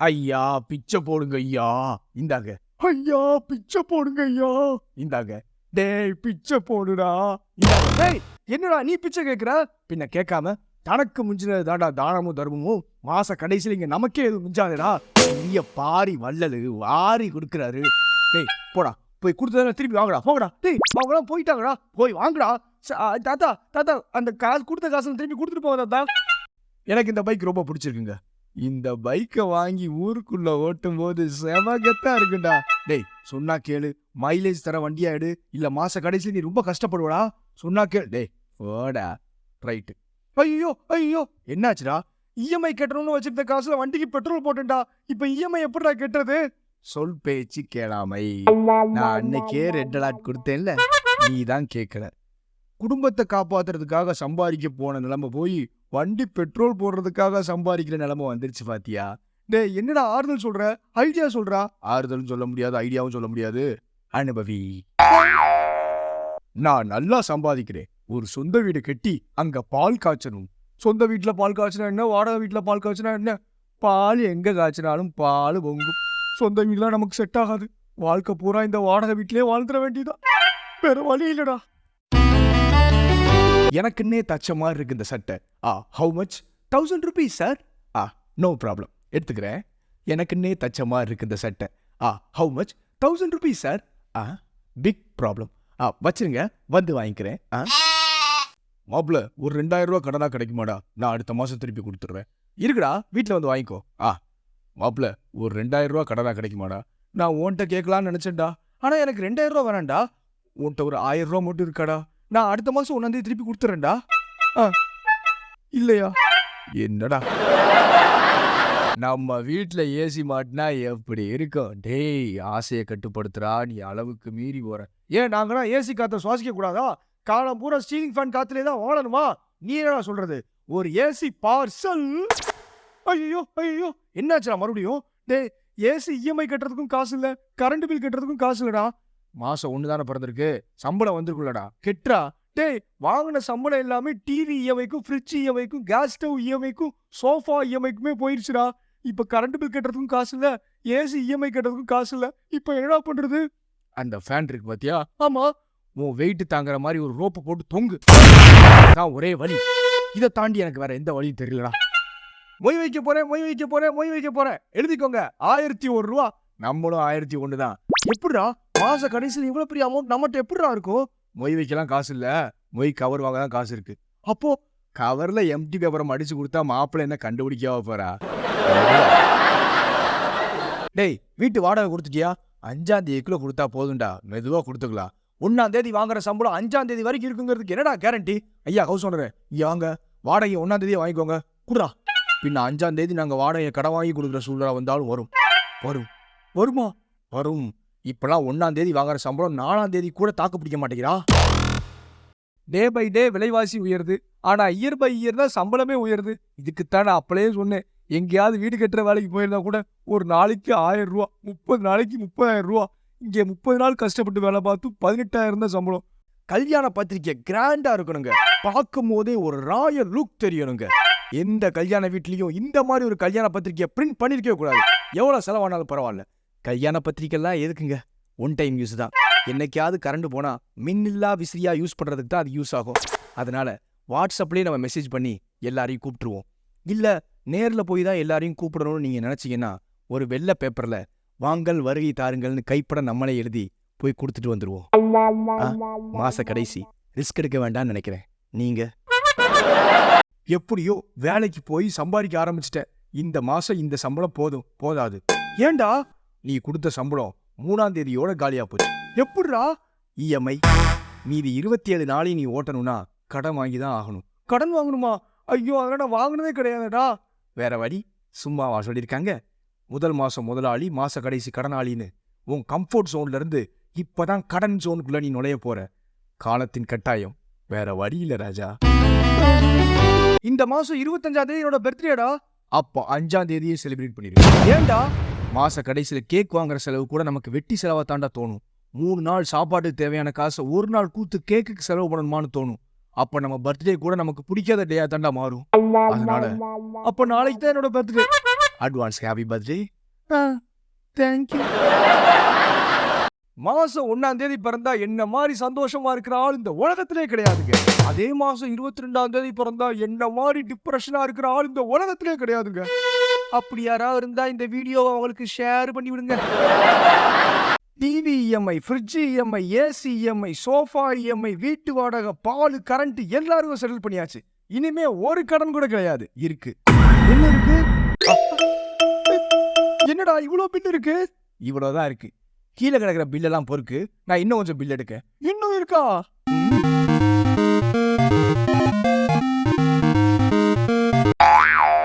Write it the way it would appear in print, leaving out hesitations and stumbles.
ஐயா பிச்சை போடுங்க ஐயா, இந்தாங்க. ஐயா பிச்சை போடுங்க ஐயா, இந்தாங்க. டேய் பிச்சை போடுடா, இந்தாங்க. டேய் என்னடா நீ பிச்சை கேட்குற? பின்ன கேட்காம தனக்கு மிஞ்சினது தாண்டா தானமும் தர்மமும். மாச கடைசியில் இங்க நமக்கே எதுவும் மிஞ்சாதுடா. பெரிய பாரி வள்ளலு வாரி கொடுக்குறாரு. டேய் போடா, போய் கொடுத்ததான திருப்பி வாங்கடா, போங்கடா. டேய் அவங்களாம் போயிட்டாங்கடா, போய் வாங்கடா. தாத்தா தாத்தா அந்த காசு கொடுத்த காசு திருப்பி கொடுத்துட்டு போங்க தாத்தா. எனக்கு இந்த பைக் ரொம்ப பிடிச்சிருக்குங்க. இந்த பைக்கை வாங்கி ஊருக்குள்ள ஓட்டும் போது செமகத்தா இருக்குண்டா. டேய் சொன்னா கேளு, மைலேஜ் தர வண்டியா எடு, இல்ல மாச கடைசியில் நீ ரொம்ப கஷ்டப்படுவடா. சொன்னா கேளு. டேய் ஓடா ரைட்டு. ஐயோ ஐயோ என்னாச்சுடா? இஎம்ஐ கட்டணும்னு வச்சிருந்த காசுல வண்டிக்கு பெட்ரோல் போட்டுண்டா. இப்ப இஎம்ஐ எப்படிடா கட்டுறது? சொல் பேச்சு கேளாமை. நான் அன்னைக்கே ரெட் அலர்ட் கொடுத்தேன்ல, நீ தான் கேட்கல. குடும்பத்தை காப்பாத்துறதுக்காக சம்பாதிக்க போன நிலைமை போய் வண்டி பெட்ரோல் போடுறதுக்காக சம்பாதிக்கிற நிலைமை வந்துருச்சு பாத்தியா? டேய் என்னடா ஆறுதல் சொல்ற, ஐடியா சொல்றா. ஆறுதலும் சொல்ல முடியாது, ஐடியாவும் சொல்ல முடியாது. அனுபவி. நான் நல்லா சம்பாதிக்கிறேன். ஒரு சொந்த வீடு கட்டி அங்க பால் காய்ச்சணும். சொந்த வீட்டுல பால் காய்ச்சினா என்ன, வாடகை வீட்டுல பால் காய்ச்சினா என்ன? பால் எங்க காய்ச்சினாலும் பால் பொங்கும். சொந்த வீடுலாம் நமக்கு செட் ஆகாது. வாழ்க்கை பூரா இந்த வாடகை வீட்லயே வாழ்ந்துட வேண்டியதான். வேற வழி இல்லடா. எனக்குன்னே தச்ச மாதிரி இருக்கு இந்த சட்டை. How much? 1000 rupees sir. No problem, எடுத்துக்கிறேன். எனக்குன்னே தச்ச மாதிரி இருக்கு இந்த சட்டை. How much? 1000 rupees sir. Big problem. வச்சிருங்க, வந்து வாங்கிக்கிறேன். மாப்ள ஒரு 2000 ரூபா கடனா கிடைக்குமாடா? நான் அடுத்த மாசம் திருப்பி கொடுத்துட்றேன். இருக்குடா, வீட்டில் வந்து வாங்கிக்கோ. மாப்ள ஒரு 2000 ரூபா கடனா கிடைக்குமாடா? நான் உன்கிட்ட கேட்கலான்னு நினைச்சேன்டா. ஆனா எனக்கு 2000 ரூபா வேணாண்டா. உன்கிட்ட ஒரு 1000 ரூபா மட்டும் இருக்காடா? நான் அடுத்த மாசம் 1 திருப்பி கொடுத்துறேன்டா. இல்லையா? என்னடா நம்ம வீட்டுல ஏசி மாட்டினா எப்படி இருக்கும்? டேய் ஆசையை கட்டுப்படுத்துறா, நீ அளவுக்கு மீறி போற. ஏன் நாங்களாம் ஏசி காத்த சுவாசிக்க கூடாதா? காலம் பூரா ஸ்டீலிங் ஃபேன் காத்துலே தான் வாழணுமா? நீ என்னடா சொல்றது? ஒரு ஏசி பார்சல். ஐயோ ஐயோ என்னாச்சுடா மறுபடியும்? டேய் ஏசி இஎம்ஐ கட்டுறதுக்கும் காசு இல்ல, கரண்ட் பில் கட்டுறதுக்கும் காசு இல்லடா. மாசம் 1 தானே பிறந்திருக்கு, சம்பளம் வந்திருக்குல்லடா, கெட்ரா. டேய் வாங்கின சம்பளம் எல்லாமே டிவி இஎம்ஐக்கும், ஃப்ரிட்ஜ் இஎம்ஐக்கும், கேஸ் ஸ்டவ் இஎம்ஐக்கும், சோஃபா இஎம்ஐக்குமே போயிடுச்சுடா. இப்ப கரண்ட் பில் கட்டுறதுக்கும் காசு இல்ல, ஏசி இஎம்ஐ கட்டுறதுக்கும் காசு இல்ல. இப்ப என்னடா பண்றது? அந்த ஃபேன் இருக்கு பாத்தியா? ஆமா. உன் வெயிட் தாங்குற மாதிரி ஒரு ரோப்பு போட்டு தொங்கு. தான் ஒரே வழி. இதை தாண்டி எனக்கு வேற எந்த வழியும் தெரியலடா. மொய் வைக்க போறேன், மொய் வைக்க போறேன், மொய் வைக்க போறேன். எழுதிக்கோங்க, 1001 ரூபா. நம்மளும் 1001 தான். எப்படிடா மாச கடைசியில் இவ்வளவு பெரிய அமௌண்ட் நம்மகிட்ட எப்படிடா இருக்கும்? மொய் வைக்கலாம் காசு இல்ல, மொய் கவர் வாங்க தான் காசு இருக்கு. அப்போ கவர்ல எம்டி பேப்பரை அடிச்சு கொடுத்தா மாப்பிள்ள என்ன கண்டுபிடிக்காவ போறா? டேய் வீட்டு வாடகை கொடுத்துட்டியா? 5ஆம் தேதிக்குள்ள கொடுத்தா போதும்டா, மெதுவா கொடுத்துக்கலாம். 1ஆம் தேதி வாங்குற சம்பளம் 5ஆம் தேதி வரைக்கும் இருக்குங்கிறதுக்கு என்னடா கேரண்டி? ஐயா ஹவுஸ் ஓனரு, இங்க வாங்க, வாடகை 1ஆம் தேதியே வாங்கிக்கோங்க, குடுறா. பின்ன 5ஆம் தேதி நாங்க வாடகையை கடன் வாங்கி கொடுக்குற சூழ்நிலை வந்தாலும் வரும். வரும் வருமா? வரும். இப்பெல்லாம் 1ஆம் தேதி வாங்குற சம்பளம் 4ஆம் தேதி கூட தாக்கு பிடிக்க மாட்டேங்கிறா. டே பை டே விலைவாசி உயருது, ஆனா இயர் பை இயர் தான் சம்பளமே உயருது. இதுக்குத்தான் நான் அப்பளே சொன்னேன், எங்கேயாவது வீடு கட்டுற வேலைக்கு போயிருந்தா கூட ஒரு நாளைக்கு 1000 ரூபா, 30 நாளைக்கு 30,000 ரூபா. இங்கே 30 நாள் கஷ்டப்பட்டு வேலை பார்த்து 18,000 தான் சம்பளம். கல்யாண பத்திரிக்கை கிராண்டா இருக்கணுங்க, பார்க்கும் போதே ஒரு ராயல் லுக் தெரியணுங்க. எந்த கல்யாண வீட்லயும் இந்த மாதிரி ஒரு கல்யாண பத்திரிக்கையை பிரிண்ட் பண்ணிருக்கவே கூடாது. எவ்வளவு செலவானாலும் பரவாயில்ல. கல்யாண பத்திரிக்கைலாம் எதுக்குங்க? ஒன் டைம் யூஸ் தான். என்னைக்காவது கரண்ட் போனா மின்னில்லா விசிறியா யூஸ் பண்றதுக்கு தான் அது யூஸ் ஆகும். அதனால வாட்ஸ்அப்லயே நம்ம மெசேஜ் பண்ணி எல்லாரையும் கூப்பிட்டுருவோம். இல்ல நேர்ல போய் தான் எல்லாரையும் கூப்பிடணும்னு நீங்க நினைச்சீங்கன்னா ஒரு வெள்ளை பேப்பர்ல வாங்கல் வருகை தாருங்கள்னு கைப்பட நம்மளே எழுதி போய் கொடுத்துட்டு வந்துருவோம். மாச கடைசி ரிஸ்க் எடுக்க வேண்டாம்னு நினைக்கிறேன். நீங்க எப்படியோ வேலைக்கு போய் சம்பாதிக்க ஆரம்பிச்சிட்ட. இந்த மாசம் இந்த சம்பளம் போதும் போதாது. ஏண்டா நீ கொடுத்த சம்பளம் 3ஆம் தேதியோட காலியா போச்சு. எப்படிடா? இஎம்ஐ மீதி 27 நாளையும் நீ ஓட்டணும்னா கடன் வாங்கி தான் ஆகணும். கடன் வாங்கணுமா? ஐயோ அதெல்லாம் நான் வாங்கினதே கிடையாதுடா. வேற வழி? சும்மாவா சொல்லியிருக்காங்க? முதல் மாசம் முதலாளி, மாச கடைசி கடனாளின்னு உன் கம்ஃபர்ட் ஜோன்ல இருந்து இப்பதான் கடன் ஜோனுக்குள்ள நீ நுழைய போற. காலத்தின் கட்டாயம், வேற வழி இல்ல ராஜா. இந்த மாசம் 25ஆம் தேதி என்னோட பர்த்டேடா. அப்போ 5ஆம் தேதியே செலிப்ரேட் பண்ணிருக்கேன். ஏண்டா? மாச கடைசியில கேக் வாங்குற செலவு கூட நமக்கு வெட்டி செலவா தாண்டா தோணும். 3 நாள் சாப்பாட்டுக்கு தேவையான காசை 1 நாள் கூத்து கேக்குக்கு செலவு பண்ணணுமான்னு தோணும். அப்ப நம்ம பர்த்டே கூட நமக்கு பிடிக்காத டேயா தாண்டா மாறும். அதனால அப்ப நாளைக்கு தான் என்னோட birthday. Advance happy birthday. Thank you. மாசம் 1ஆம் தேதி பிறந்தா என்ன மாதிரி சந்தோஷமா இருக்கிற ஆள் இந்த உலகத்திலே கிடையாதுங்க. அதே மாசம் 22ஆம் தேதி பிறந்தா என்ன மாதிரி டிப்ரெஷனா இருக்கிற ஆள் இந்த உலகத்திலே கிடையாதுங்க. அப்படி யாராவது இருந்தா இந்த வீடியோவை அவங்களுக்கு ஷேர் பண்ணி விடுங்க. TV EMI, fridge EMI, AC EMI, sofa EMI, வீட்டு வாடகை, பால், கரண்ட் எல்லாருக்கும் செட்டில் பண்ணியாச்சு. இனிமே ஒரு கடன் கூட கிடையாது. இருக்கு. என்ன இருக்கு? என்னடா இவ்வளவு பில் இருக்கு? இவ்வளவுதான் இருக்கு. கீழே கிடக்கிற பில்லெல்லாம் பொறுக்கு. நான் இன்னும் கொஞ்சம் பில் எடுக்க. இன்னும் இருக்கா?